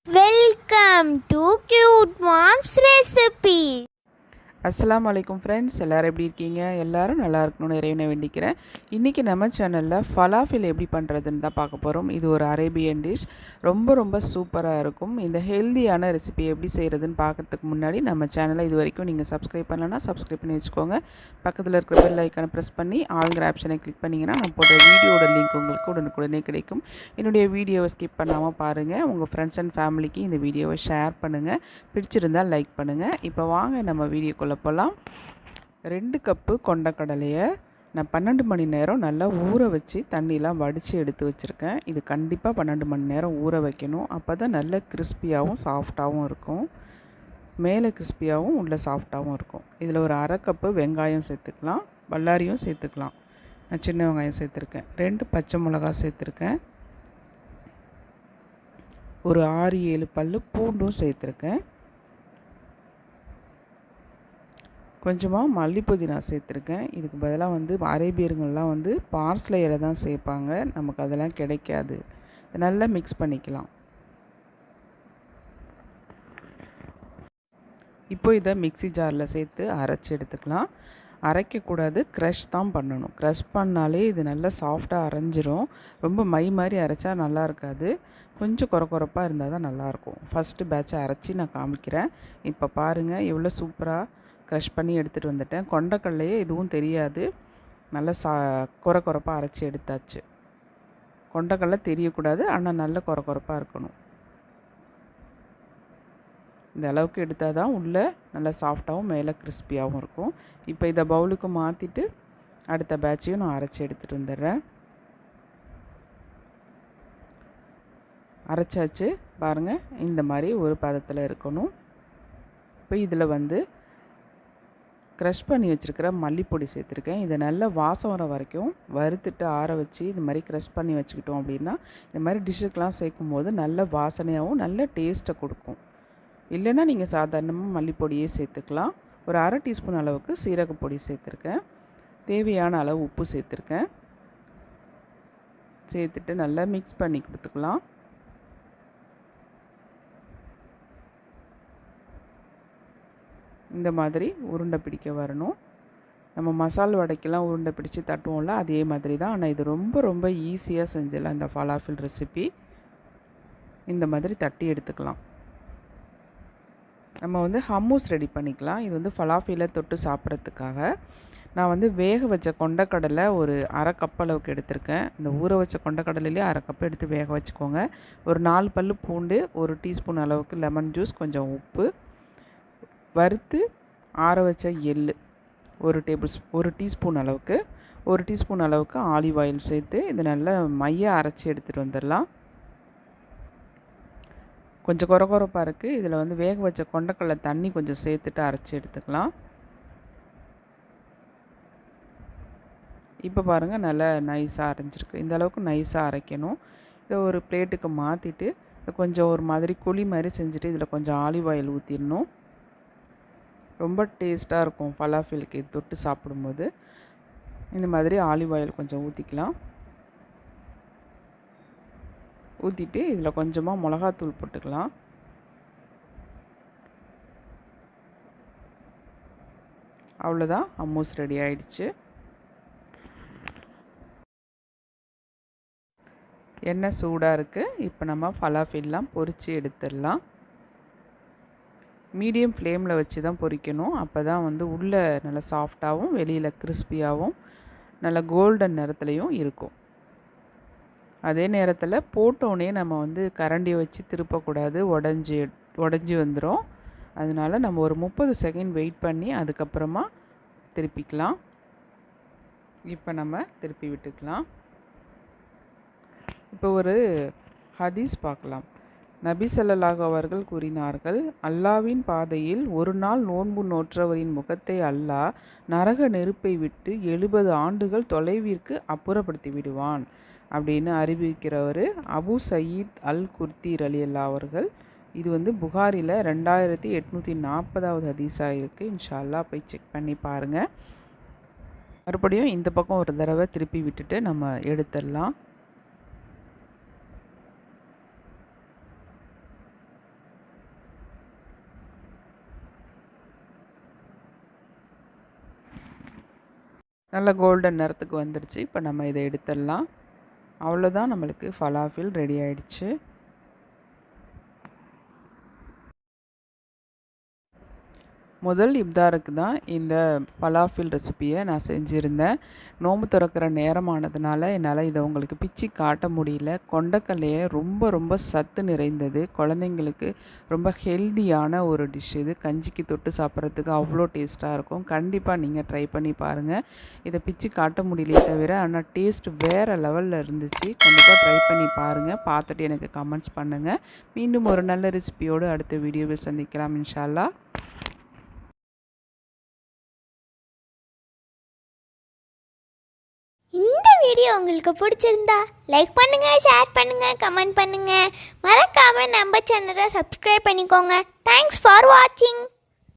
Welcome to Cute Mom's Recipe. அஸ்ஸலாமு அலைக்கும் friends, எல்லோரும் எப்படி இருக்கீங்க? எல்லோரும் நல்லா இருக்கணும்னு இறைவனை வேண்டிக்கிறேன். இன்றைக்கி நம்ம சேனலில் ஃபலாஃபில் எப்படி பண்ணுறதுன்னு தான் பார்க்க போகிறோம். இது ஒரு அரேபியன் டிஷ். ரொம்ப சூப்பராக இருக்கும். இந்த ஹெல்தியான ரெசிபி எப்படி செய்கிறதுன்னு பார்க்குறதுக்கு முன்னாடி நம்ம சேனலை இது வரைக்கும் நீங்கள் சப்ஸ்கிரைப் பண்ணலன்னா சப்ஸ்கிரைப் பண்ணி வச்சுக்கோங்க. பக்கத்தில் இருக்கிற பெல் ஐக்கானை ப்ரெஸ் பண்ணி ஆளுங்கிற ஆப்ஷனை கிளிக் பண்ணிங்கன்னா நான் போடுற வீடியோட லிங்க் உங்களுக்கு உடனுக்குடனே கிடைக்கும். என்னுடைய வீடியோவை ஸ்கிப் பண்ணாமல் பாருங்கள். உங்கள் ஃப்ரெண்ட்ஸ் அண்ட் ஃபேமிலிக்கு இந்த வீடியோவை ஷேர் பண்ணுங்கள். பிடிச்சிருந்தால் லைக் பண்ணுங்கள். இப்போ வாங்க நம்ம வீடியோக்குள்ளே போகலாம். 2 கப்பு கொண்டக்கடலையை நான் 12 மணி நேரம் நல்லா ஊற வச்சு தண்ணியெலாம் வடித்து எடுத்து வச்சுருக்கேன். இது கண்டிப்பாக 12 மணி நேரம் ஊற வைக்கணும். அப்போ தான் நல்ல கிறிஸ்பியாகவும் சாஃப்டாகவும் இருக்கும். மேலே கிறிஸ்பியாகவும் உள்ள சாஃப்டாகவும் இருக்கும். இதில் ஒரு அரை கப்பு வெங்காயம் சேர்த்துக்கலாம். பல்லாரியும் சேர்த்துக்கலாம். நான் சின்ன வெங்காயம் சேர்த்துருக்கேன். 2 பச்சை மிளகா சேர்த்துருக்கேன். ஒரு 6-7 பல் பூண்டும் சேர்த்துருக்கேன். கொஞ்சமாக மல்லி புதினா சேர்த்துருக்கேன். இதுக்கு பதிலாக அரேபியர்கள்லாம் பார்ஸ்லை இலை தான் சேர்ப்பாங்க. நமக்கு அதெல்லாம் கிடைக்காது. நல்லா மிக்ஸ் பண்ணிக்கலாம். இப்போ இதை மிக்ஸி ஜாரில் சேர்த்து அரைச்சி எடுத்துக்கலாம். அரைக்கக்கூடாது, க்ரஷ் தான் பண்ணணும். க்ரஷ் பண்ணாலே இது நல்லா சாஃப்டாக அரைஞ்சிரும். ரொம்ப மை மாதிரி அரைச்சா நல்லா இருக்காது. கொஞ்சம் கொரப்பாக இருந்தால் தான் நல்லாயிருக்கும். ஃபஸ்ட்டு பேட்சை அரைச்சி நான் காமிக்கிறேன். இப்போ பாருங்கள் எவ்வளோ சூப்பராக க்ரஷ் பண்ணி எடுத்துகிட்டு வந்துட்டேன். கொண்டக்கடலையே எதுவும் தெரியாது. நல்லா கொரப்பாக அரைச்சி எடுத்தாச்சு. கொண்டக்கடலை தெரியக்கூடாது, ஆனால் நல்ல கொரப்பாக இருக்கணும். இந்த அளவுக்கு எடுத்தால் தான் உள்ளே நல்லா சாஃப்டாகவும் மேலே கிறிஸ்பியாகவும் இருக்கும். இப்போ இதை பவுலுக்கு மாற்றிட்டு அடுத்த பேட்சையும் நான் அரைச்சி எடுத்துகிட்டு வந்துடுறேன். அரைச்சாச்சு பாருங்கள், இந்த மாதிரி ஒரு பதத்தில் இருக்கணும். இப்போ இதில் க்ரஷ் பண்ணி வச்சுருக்கிற மல்லிப்பொடி சேர்த்துருக்கேன். இதை நல்லா வாசம் வர வரைக்கும் வறுத்துட்டு ஆற வச்சு இது மாதிரி க்ரஷ் பண்ணி வச்சுக்கிட்டோம் அப்படின்னா இந்த மாதிரி டிஷ்ஷுக்கெலாம் சேர்க்கும் போது நல்ல வாசனையாகவும் நல்ல டேஸ்ட்டை கொடுக்கும். இல்லைன்னா நீங்கள் சாதாரணமாக மல்லிப்பொடியே சேர்த்துக்கலாம். ஒரு அரை டீஸ்பூன் அளவுக்கு சீரகப்பொடி சேர்த்துருக்கேன். தேவையான அளவு உப்பு சேர்த்துருக்கேன். சேர்த்துட்டு நல்லா மிக்ஸ் பண்ணி கொடுத்துக்கலாம். இந்த மாதிரி உருண்டை பிடிக்க வரணும். நம்ம மசால் வடைக்கெல்லாம் உருண்டை பிடிச்சி தட்டுவோம்ல, அதே மாதிரி தான். ஆனால் இது ரொம்ப ஈஸியாக செஞ்சிடலாம் இந்த ஃபலாஃபில் ரெசிபி. இந்த மாதிரி தட்டி எடுத்துக்கலாம். நம்ம ஹம்மூஸ் ரெடி பண்ணிக்கலாம். இது ஃபலாஃபில தொட்டு சாப்பிட்றதுக்காக நான் வேக வச்ச கொண்டக்கடலை ஒரு அரை கப் அளவுக்கு எடுத்திருக்கேன். இந்த ஊற வச்ச கொண்டக்கடலையிலே அரை கப் எடுத்து வேக வச்சுக்கோங்க. ஒரு 4 பல் பூண்டு, 1 டீஸ்பூன் அளவுக்கு லெமன் ஜூஸ், கொஞ்சம் உப்பு, வறுத்து ஆற வச்ச எள் ஒரு டீஸ்பூன் அளவுக்கு, 1 டீஸ்பூன் அளவுக்கு ஆலிவ் ஆயில் சேர்த்து இது நல்லா மையாக அரைச்சி எடுத்துகிட்டு வந்துடலாம். கொஞ்சம் கொரப்பாக இருக்குது. இதில் வேக வச்ச கொண்டக்கடலை தண்ணி கொஞ்சம் சேர்த்துட்டு அரைச்சி எடுத்துக்கலாம். இப்போ பாருங்கள் நல்லா நைஸாக அரைஞ்சிருக்கு. இந்த அளவுக்கு நைஸாக அரைக்கணும். இதை ஒரு பிளேட்டுக்கு மாற்றிட்டு கொஞ்சம் ஒரு மாதிரி குழி மாதிரி செஞ்சுட்டு இதில் கொஞ்சம் ஆலிவ் ஆயில் ஊற்றிடணும். ரொம்ப டேஸ்ட்டாக இருக்கும் ஃபலாஃபிலுக்கு இது தொட்டு சாப்பிடும்போது. இந்த மாதிரி ஆலிவ் ஆயில் கொஞ்சம் ஊற்றிக்கலாம். ஊற்றிட்டு இதில் கொஞ்சமாக மிளகாத்தூள் போட்டுக்கலாம். அவ்வளோதான், ஹம்மூஸ் ரெடி ஆயிடுச்சு. எண்ணெய் சூடாக இருக்குது. இப்போ நம்ம ஃபலாஃபில்லாம் பொரித்து எடுத்துடலாம். மீடியம் ஃப்ளேமில் வச்சு தான் பொரிக்கணும். அப்போ தான் உள்ளே நல்லா சாஃப்டாகவும் வெளியில் கிறிஸ்பியாகவும் நல்லா கோல்டன் நிறத்துலையும் இருக்கும். அதே நேரத்தில் போட்டோன்னே நம்ம கரண்டியை வச்சு திருப்பக்கூடாது, உடஞ்சி வந்துடும். அதனால் நம்ம ஒரு 30 செகண்ட் வெயிட் பண்ணி அதுக்கப்புறமா திருப்பிக்கலாம். இப்போ நம்ம திருப்பி விட்டுக்கலாம். இப்போ ஒரு ஹதீஸ் பார்க்கலாம். நபி ஸல்லல்லாஹு அவர்கள் கூறினார்கள், அல்லாவின் பாதையில் ஒரு நாள் நோன்பு நோற்றவரின் முகத்தை அல்லாஹ் நரக நெருப்பை விட்டு 70 ஆண்டுகள் தொலைவிற்கு அப்புறப்படுத்தி விடுவான் அப்படின்னு அறிவிக்கிறவர் அபு சயீத் அல் குர்தி ரலியல்லாஹு அவர்கள். இது புகாரில் 2840வது ஹதீஸாக இருக்குது. இன்ஷா அல்லாஹ் போய் செக் பண்ணி பாருங்கள். மறுபடியும் இந்த பக்கம் ஒரு தடவை திருப்பி விட்டுட்டு நம்ம எடுத்துடலாம். நல்ல கோல்டன் நிறத்துக்கு வந்துடுச்சு. இப்போ நம்ம இதை எடுத்துடலாம். அவ்வளோதான், நம்மளுக்கு ஃபலாஃபில் ரெடி ஆயிடுச்சு. முதல் இப்தாருக்கு தான் இந்த ஃபலாஃபில் ரெசிப்பியை நான் செஞ்சுருந்தேன். நோன்பு திறக்கிற நேரமானதுனால என்னால் இதை உங்களுக்கு பிச்சு காட்ட முடியல. கொண்டக்கல்லையே ரொம்ப ரொம்ப சத்து நிறைந்தது. குழந்தைங்களுக்கு ரொம்ப ஹெல்தியான ஒரு டிஷ் இது. கஞ்சிக்கு தொட்டு சாப்பிட்றதுக்கு அவ்வளோ டேஸ்ட்டாக இருக்கும். கண்டிப்பாக நீங்கள் ட்ரை பண்ணி பாருங்கள். இதை பிச்சு காட்ட முடியலையே தவிர ஆனால் டேஸ்ட் வேறு லெவலில் இருந்துச்சு. கண்டிப்பாக ட்ரை பண்ணி பாருங்கள். பார்த்துட்டு எனக்கு கமெண்ட்ஸ் பண்ணுங்கள். மீண்டும் ஒரு நல்ல ரெசிபியோடு அடுத்த வீடியோவில் சந்திக்கலாம் இன்ஷா அல்லாஹ். இந்த வீடியோ உங்களுக்கு பிடிச்சிருந்தா லைக் பண்ணுங்க, ஷேர் பண்ணுங்க, கமெண்ட் பண்ணுங்க. மறக்காம நம்ம சேனலை சப்ஸ்கிரைப் பண்ணிக்கோங்க. தேங்க்ஸ் ஃபார் வாட்சிங்.